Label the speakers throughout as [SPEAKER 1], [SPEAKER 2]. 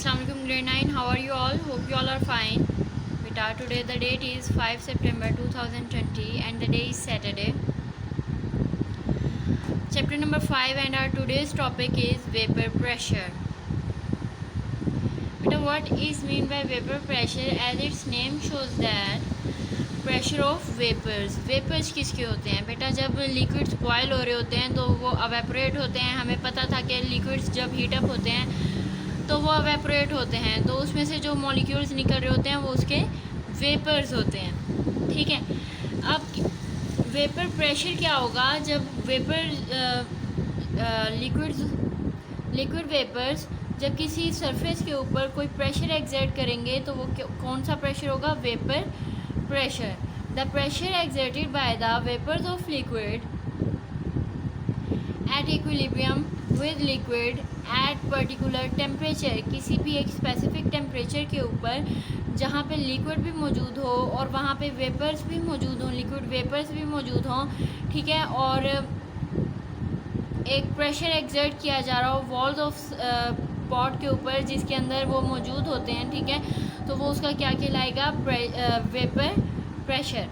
[SPEAKER 1] Assalamualaikum grade 9. How are you all? Hope you all are fine. Beta, today the date is 5 September 2020 and the day is Saturday. Chapter number 5 and our today's topic is vapor pressure. Beta, what is meant by vapor pressure? As its name shows that pressure of vapours. Vapours किसके होते हैं बेटा? जब liquids boil हो रहे होते हैं तो वो अवेपोरेट होते हैं. हमें पता था कि लिक्विड्स जब हीटअप होते हैं तो वो अवेपोरेट होते हैं, तो उसमें से जो मॉलिक्यूल्स निकल रहे होते हैं वो उसके वेपर्स होते हैं. ठीक है. अब वेपर प्रेशर क्या होगा? जब वेपर लिक्विड वेपर्स जब किसी सरफेस के ऊपर कोई प्रेशर एक्सर्ट करेंगे तो वो कौन सा प्रेशर होगा? Vapour pressure. The pressure exerted by the vapors of liquid at equilibrium with liquid at particular temperature. किसी भी एक स्पेसिफिक टेम्परेचर के ऊपर जहाँ पे लिक्विड भी मौजूद हो और वहाँ पे वेपर्स भी मौजूद हों, लिक्विड वेपर्स भी मौजूद हों. ठीक है. और एक प्रेशर एक्सर्ट किया जा रहा हो वॉल्स ऑफ पॉट के ऊपर जिसके अंदर वो मौजूद होते हैं. ठीक है. तो वो उसका क्या कहलाएगा? Vapour pressure.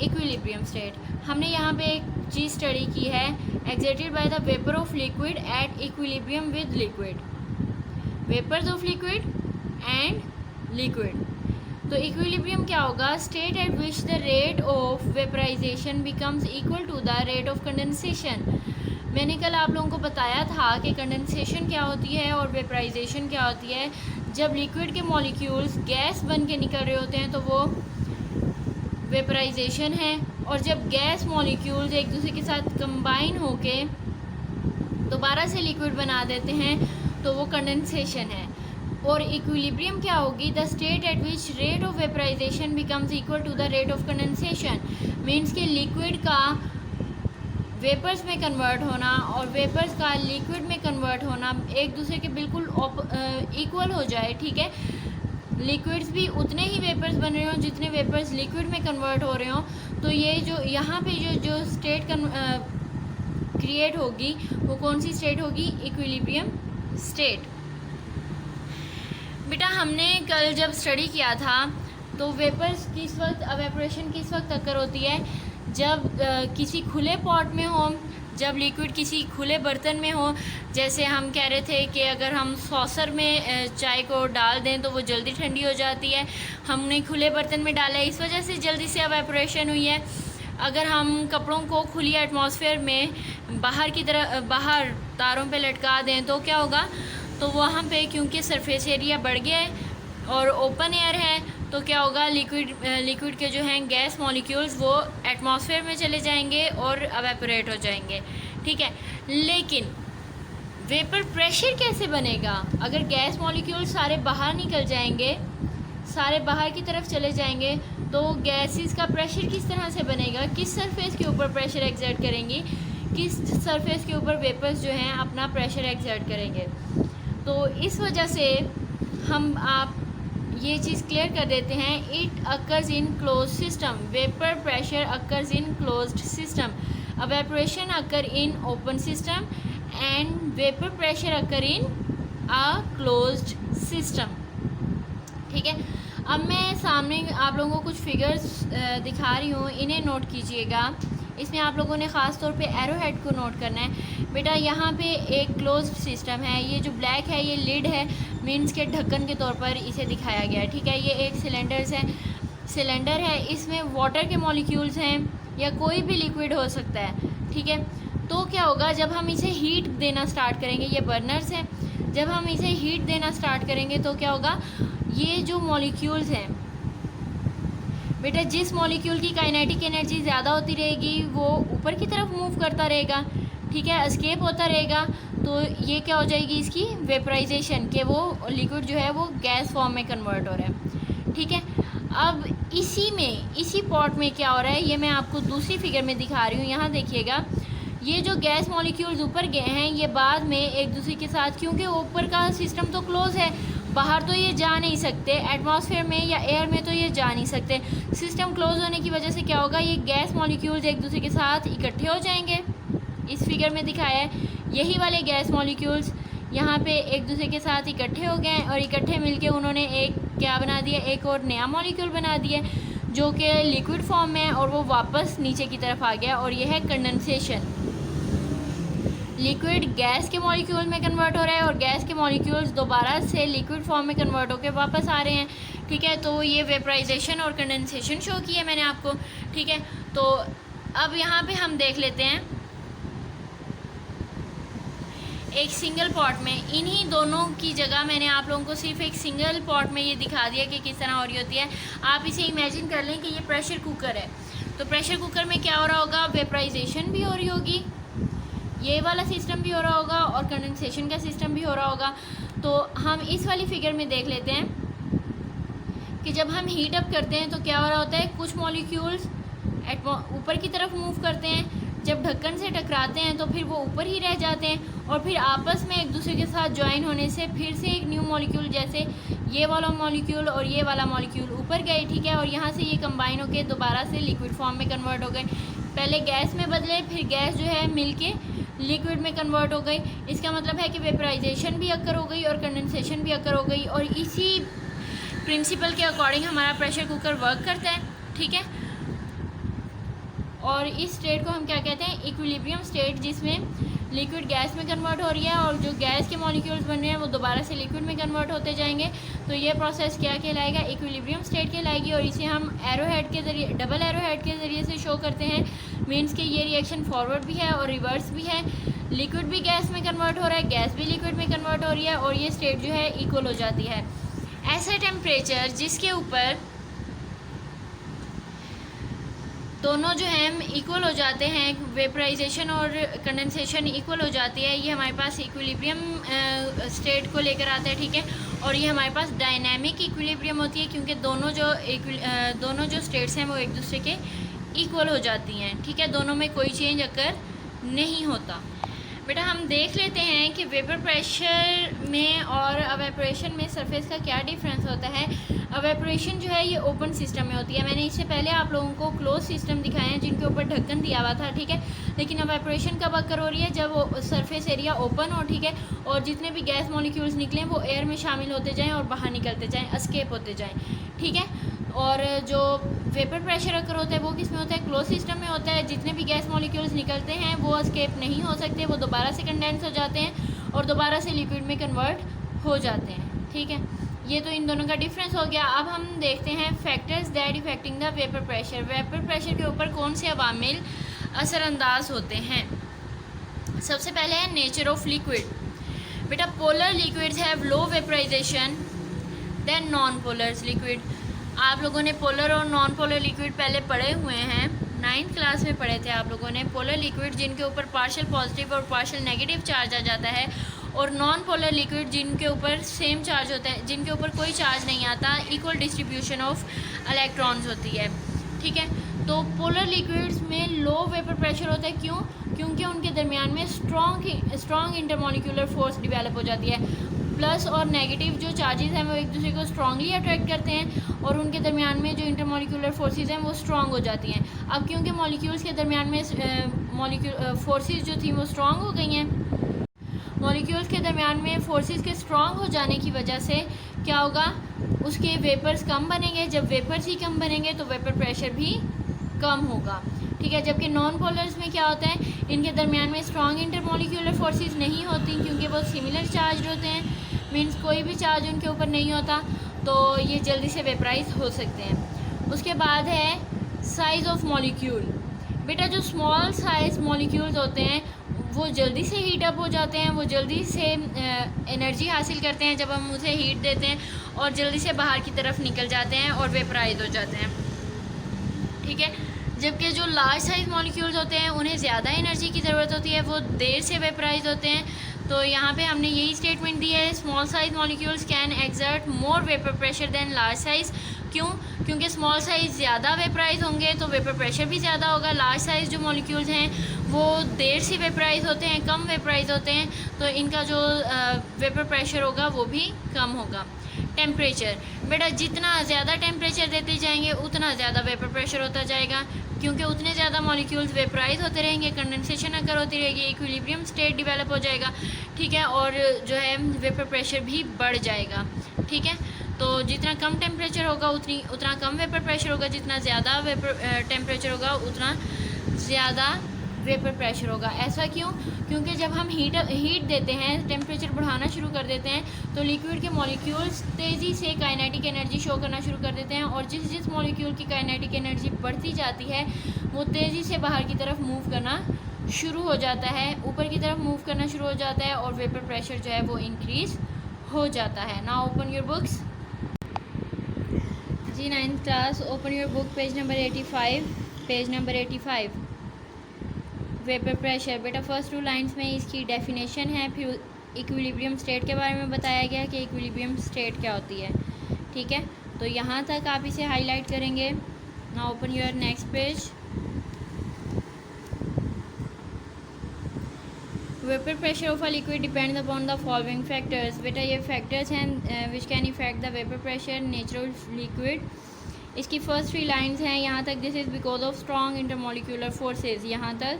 [SPEAKER 1] Equilibrium state. हमने यहाँ पे एक चीज़ स्टडी की है, exerted by the vapour of liquid at equilibrium with liquid. Vapours of liquid and liquid. तो इक्विलिब्रियम क्या होगा? State at which the rate of vaporisation becomes equal to the rate of condensation. मैंने कल आप लोगों को बताया था कि कंडेंसेशन क्या होती है और वेपराइजेशन क्या होती है. जब लिक्विड के मॉलिक्यूल्स गैस बन के निकल रहे होते हैं तो वो वेपराइजेशन है, और जब गैस मॉलिक्यूल्स एक दूसरे के साथ कंबाइन होके दोबारा से लिक्विड बना देते हैं तो वो कंडेंसेशन है. और इक्विलिब्रियम क्या होगी? The state at which rate of vaporisation becomes equal to the rate of condensation. Means कि लिक्विड का वेपर्स में कन्वर्ट होना और वेपर्स का लिक्विड में कन्वर्ट होना एक दूसरे के बिल्कुल इक्वल हो जाए. ठीक है. लिक्विड्स भी उतने ही वेपर्स बन रहे हों जितने वेपर्स लिक्विड में कन्वर्ट हो रहे हों. तो ये जो यहाँ पे जो स्टेट क्रिएट होगी वो कौन सी स्टेट होगी? Equilibrium state. बेटा हमने कल जब स्टडी किया था तो वेपर्स किस वक्त, एवेपोरेशन किस वक्त अकर होती है? जब किसी खुले पॉट में हो, जब लिक्विड किसी खुले बर्तन में हो. जैसे हम कह रहे थे कि अगर हम सॉसर में चाय को डाल दें तो वो जल्दी ठंडी हो जाती है. हमने खुले बर्तन में डाला है, इस वजह से जल्दी से एवेपोरेशन हुई है. अगर हम कपड़ों को खुली एटमॉस्फेयर में बाहर तारों पे लटका दें तो क्या होगा? तो वहाँ पे क्योंकि सरफेस एरिया बढ़ गया है और ओपन एयर है तो क्या होगा? लिक्विड के जो हैं गैस मॉलिक्यूल्स वो एटमॉस्फेयर में चले जाएंगे और एवेपोरेट हो जाएंगे. ठीक है. लेकिन वेपर प्रेशर कैसे बनेगा? अगर गैस मॉलिक्यूल्स सारे बाहर निकल जाएंगे, सारे बाहर की तरफ चले जाएंगे तो गैसेस का प्रेशर किस तरह से बनेगा? किस सरफेस के ऊपर प्रेशर एक्सर्ट करेंगी? किस सरफेस के ऊपर वेपर्स जो हैं अपना प्रेशर एक्सर्ट करेंगे? तो इस वजह से आप ये चीज़ क्लियर कर देते हैं. It occurs in close system. Vapour pressure occurs in closed system. Evaporation occur in open system and vapour pressure occur in a closed system. ठीक है. अब मैं सामने आप लोगों को कुछ फिगर्स दिखा रही हूँ, इन्हें नोट कीजिएगा. इसमें आप लोगों ने ख़ास तौर पे एरो हेड को नोट करना है. बेटा यहाँ पे एक क्लोज्ड सिस्टम है. ये जो ब्लैक है ये लिड है, मीन्स के ढक्कन के तौर पर इसे दिखाया गया है. ठीक है. ये एक सिलेंडर है. इसमें वाटर के मॉलिक्यूल्स हैं या कोई भी लिक्विड हो सकता है. ठीक है. तो क्या होगा? जब हम इसे हीट देना स्टार्ट करेंगे, ये बर्नर्स हैं, जब हम इसे हीट देना स्टार्ट करेंगे तो क्या होगा? ये जो मॉलिक्यूल्स हैं बेटा, जिस मॉलिक्यूल की काइनेटिक एनर्जी ज़्यादा होती रहेगी वो ऊपर की तरफ मूव करता रहेगा. ठीक है. एस्केप होता रहेगा. तो ये क्या हो जाएगी? इसकी वेपराइजेशन, के वो लिक्विड जो है वो गैस फॉर्म में कन्वर्ट हो रहा है. ठीक है. अब इसी पॉट में क्या हो रहा है ये मैं आपको दूसरी फिगर में दिखा रही हूँ. यहाँ देखिएगा. ये जो गैस मॉलिक्यूल्स ऊपर गए हैं ये बाद में एक दूसरे के साथ, क्योंकि ऊपर का सिस्टम तो क्लोज है, बाहर तो ये जा नहीं सकते, एटमॉस्फेयर में या एयर में तो ये जा नहीं सकते. सिस्टम क्लोज होने की वजह से क्या होगा? ये गैस मॉलिक्यूल्स एक दूसरे के साथ इकट्ठे हो जाएंगे. इस फिगर में दिखाया है यही वाले गैस मॉलिक्यूल्स यहाँ पे एक दूसरे के साथ इकट्ठे हो गए हैं और इकट्ठे मिलके उन्होंने एक क्या बना दिया, एक और नया मॉलिक्यूल बना दिया जो कि लिक्विड फॉर्म में है और वो वापस नीचे की तरफ आ गया और ये है कंडेंसेशन। लिक्विड गैस के मॉलिक्यूल में कन्वर्ट हो रहा है और गैस के मॉलिक्यूल्स दोबारा से लिक्विड फॉर्म में कन्वर्ट होकर वापस आ रहे हैं। ठीक है, तो ये वेपराइजेशन और कंडेंसेशन शो की है मैंने आपको। ठीक है, तो अब यहाँ पे हम देख लेते हैं एक सिंगल पॉट में, इन्हीं दोनों की जगह मैंने आप लोगों को सिर्फ एक सिंगल पॉट में ये दिखा दिया कि किस तरह हो रही होती है। आप इसे इमेजिन कर लें कि ये प्रेशर कुकर है, तो प्रेशर कुकर में क्या हो रहा होगा, वेपराइजेशन भी हो रही होगी, ये वाला सिस्टम भी हो रहा होगा और कंडेंसेशन का सिस्टम भी हो रहा होगा। तो हम इस वाली फिगर में देख लेते हैं कि जब हम हीट अप करते हैं तो क्या हो रहा होता है, कुछ मॉलिक्यूल्स ऊपर की तरफ मूव करते हैं, जब ढक्कन से टकराते हैं तो फिर वो ऊपर ही रह जाते हैं और फिर आपस में एक दूसरे के साथ ज्वाइन होने से फिर से एक न्यू मॉलिक्यूल, जैसे ये वाला मॉलिक्यूल और ये वाला मॉलिक्यूल ऊपर गए। ठीक है, और यहाँ से ये कंबाइन होकर दोबारा से लिक्विड फॉर्म में कन्वर्ट हो गए। पहले गैस में बदले, फिर गैस जो है मिलके लिक्विड में कन्वर्ट हो गई। इसका मतलब है कि वेपराइजेशन भी अकर हो गई और कंडेंसेशन भी अकर हो गई और इसी प्रिंसिपल के अकॉर्डिंग हमारा प्रेशर कुकर वर्क करता है। ठीक है, और इस स्टेट को हम क्या कहते हैं, इक्विलिब्रियम स्टेट, जिसमें लिक्विड गैस में कन्वर्ट हो रही है और जो गैस के मॉलिक्यूल्स बन रहे हैं वो दोबारा से लिक्विड में कन्वर्ट होते जाएंगे। तो ये प्रोसेस क्या कहलाएगा, इक्विलिब्रियम स्टेट कहलाएगी और इसे हम एरो हेड के ज़रिए, डबल एरो हेड के ज़रिए से शो करते हैं। मीन्स कि ये रिएक्शन फॉरवर्ड भी है और रिवर्स भी है, लिक्विड भी गैस में कन्वर्ट हो रहा है, गैस भी लिक्विड में कन्वर्ट हो रही है और ये स्टेट जो है इक्वल हो जाती है। ऐसा टेम्परेचर जिसके ऊपर दोनों जो हैं इक्वल हो जाते हैं, वेपराइजेशन और कंडेंसेशन इक्वल हो जाती है, ये हमारे पास इक्विलिब्रियम स्टेट को लेकर आता है। ठीक है, और ये हमारे पास डायनामिक इक्विलिब्रियम होती है क्योंकि दोनों जो स्टेट्स हैं वो एक दूसरे के इक्वल हो जाती हैं। ठीक है, दोनों में कोई चेंज अकर नहीं होता। बेटा हम देख लेते हैं कि वेपर प्रेशर में और एवेपोरेशन में सरफेस का क्या डिफरेंस होता है। एवेपोरेशन जो है ये ओपन सिस्टम में होती है। मैंने इससे पहले आप लोगों को क्लोज सिस्टम दिखाए हैं जिनके ऊपर ढक्कन दिया हुआ था। ठीक है, लेकिन एवेपोरेशन कब अकर हो रही है, जब वो सरफेस एरिया ओपन हो। ठीक है, और जितने भी गैस मॉलिक्यूल्स निकलें वो एयर में शामिल होते जाएँ और बाहर निकलते जाएँ, एस्केप होते जाएँ। ठीक है, और जो वेपर प्रेशर अकर होता है वो किस में होता है, क्लोज सिस्टम में होता है। जितने भी गैस मॉलिक्यूल्स निकलते हैं वो एस्केप नहीं हो सकते, वो दोबारा से कंडेंस हो जाते हैं और दोबारा से लिक्विड में कन्वर्ट हो जाते हैं। ठीक है, ये तो इन दोनों का डिफरेंस हो गया। अब हम देखते हैं factors that affecting the vapour pressure. Vapour pressure के ऊपर कौन से अवामिल असरअंदाज होते हैं। सबसे पहले है नेचर ऑफ लिक्विड। बेटा polar liquids have low vaporisation than non polar liquid. आप लोगों ने पोलर और नॉन पोलर लिक्विड पहले पढ़े हुए हैं, 9th क्लास में पढ़े थे आप लोगों ने। पोलर लिक्विड जिनके ऊपर पार्शियल पॉजिटिव और पार्शियल नेगेटिव चार्ज आ जाता है, और नॉन पोलर लिक्विड जिनके ऊपर सेम चार्ज होता है, जिनके ऊपर कोई चार्ज नहीं आता, इक्वल डिस्ट्रीब्यूशन ऑफ इलेक्ट्रॉन्स होती है। ठीक है, तो पोलर लिक्विड्स में लो वेपर प्रेशर होता है। क्यों? क्योंकि उनके दरमियान में स्ट्रॉन्ग इंटरमॉलिक्यूलर फोर्स डिवेलप हो जाती है। प्लस और नेगेटिव जो चार्जेस हैं वो एक दूसरे को स्ट्रांगली अट्रैक्ट करते हैं और उनके दरमियान में जो इंटरमॉलिक्यूलर फोर्सेस हैं वो स्ट्रांग हो जाती हैं। अब क्योंकि मॉलिक्यूल्स के दरमियान में फोर्सेस जो थी वो स्ट्रांग हो गई हैं, मॉलिक्यूल्स के दरमियान में फोर्सेस के स्ट्रांग हो जाने की वजह से क्या होगा, उसके वेपर्स कम बनेंगे। जब वेपर्स ही कम बनेंगे तो वेपर प्रेशर भी कम होगा। ठीक है, जबकि नॉन पोलर्स में क्या होता है, इनके दरमियान में स्ट्रॉन्ग इंटरमॉलिक्यूलर फोर्सेस नहीं होती क्योंकि वो सिमिलर चार्ज होते हैं। मीन्स कोई भी चार्ज उनके ऊपर नहीं होता, तो ये जल्दी से वेपराइज हो सकते हैं। उसके बाद है साइज़ ऑफ मॉलिक्यूल। बेटा जो स्मॉल साइज मॉलिक्यूल्स होते हैं वो जल्दी से हीट अप हो जाते हैं, वो जल्दी से एनर्जी हासिल करते हैं जब हम उसे हीट देते हैं, और जल्दी से बाहर की तरफ निकल जाते हैं और वेपराइज हो जाते हैं। ठीक है, जबकि जो लार्ज साइज मॉलिक्यूल्स होते हैं उन्हें ज़्यादा एनर्जी की ज़रूरत होती है, वो देर से वेपराइज होते हैं। तो यहाँ पे हमने यही स्टेटमेंट दी है, small size molecules can exert more vapour pressure than large size. क्यों? क्योंकि स्मॉल साइज़ ज़्यादा वेपराइज होंगे तो वेपर प्रेशर भी ज़्यादा होगा। लार्ज साइज़ जो मॉलिक्यूल्स हैं वो देर से वेपराइज होते हैं, कम वेपराइज होते हैं, तो इनका जो वेपर प्रेशर होगा वो भी कम होगा। टेम्परेचर, बेटा जितना ज़्यादा टेम्परेचर देते जाएंगे उतना ज़्यादा वेपर प्रेशर होता जाएगा। क्योंकि उतने ज़्यादा मॉलिक्यूल्स वेपराइज होते रहेंगे, कंडेंसेशन अगर होती रहेगी, इक्विलिब्रियम स्टेट डेवलप हो जाएगा, ठीक है, और जो है वेपर प्रेशर भी बढ़ जाएगा, ठीक है। तो जितना कम टेम्परेचर होगा उतना कम वेपर प्रेशर होगा, जितना ज़्यादा वेपर टेम्परेचर होगा उतना ज़्यादा वेपर प्रेशर होगा। ऐसा क्यों? क्योंकि जब हम हीट देते हैं, टेम्परेचर बढ़ाना शुरू कर देते हैं, तो लिक्विड के मॉलिक्यूल्स तेज़ी से काइनेटिक एनर्जी शो करना शुरू कर देते हैं, और जिस मॉलिक्यूल की काइनेटिक एनर्जी बढ़ती जाती है वो तेज़ी से बाहर की तरफ मूव करना शुरू हो जाता है, ऊपर की तरफ मूव करना शुरू हो जाता है, और वेपर प्रेशर जो है वो इंक्रीज़ हो जाता है। Now open your books. जी 9th class, open your book, page number 85, page number 85। Vapour pressure, बेटा फर्स्ट 2 लाइंस में इसकी डेफिनेशन है, फिर इक्विलिब्रियम स्टेट के बारे में बताया गया कि इक्विलिब्रियम स्टेट क्या होती है, ठीक है। तो यहाँ तक आप इसे हाईलाइट करेंगे। Now open your next page. Vapour pressure of a liquid depends upon the following factors, बेटा ये फैक्टर्स हैं which can effect the vapour pressure, nature of liquid. इसकी फर्स्ट 3 लाइंस हैं यहाँ तक, this is because of strong intermolecular forces, यहाँ तक।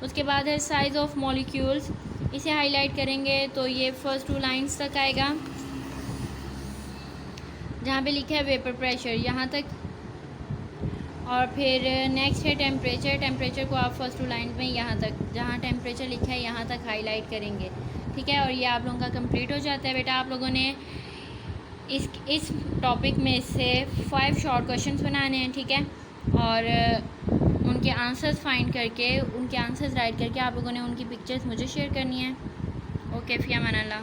[SPEAKER 1] उसके बाद है साइज़ ऑफ मॉलिक्यूल्स, इसे हाईलाइट करेंगे तो ये फर्स्ट 2 लाइंस तक आएगा, जहाँ पे लिखा है वेपर प्रेशर, यहाँ तक। और फिर नेक्स्ट है टेम्परेचर, टेम्परेचर को आप फर्स्ट 2 लाइंस में यहाँ तक, जहाँ टेम्परेचर लिखा है यहाँ तक हाईलाइट करेंगे, ठीक है। और ये आप लोगों का कंप्लीट हो जाता है। बेटा आप लोगों ने इस टॉपिक में से 5 शॉर्ट क्वेश्चंस बनाने हैं, ठीक है, और उनके आंसर्स फाइंड करके, उनके आंसर्स राइट करके आप लोगों ने उनकी पिक्चर्स मुझे शेयर करनी है। ओके, फ़ी अमान अल्लाह।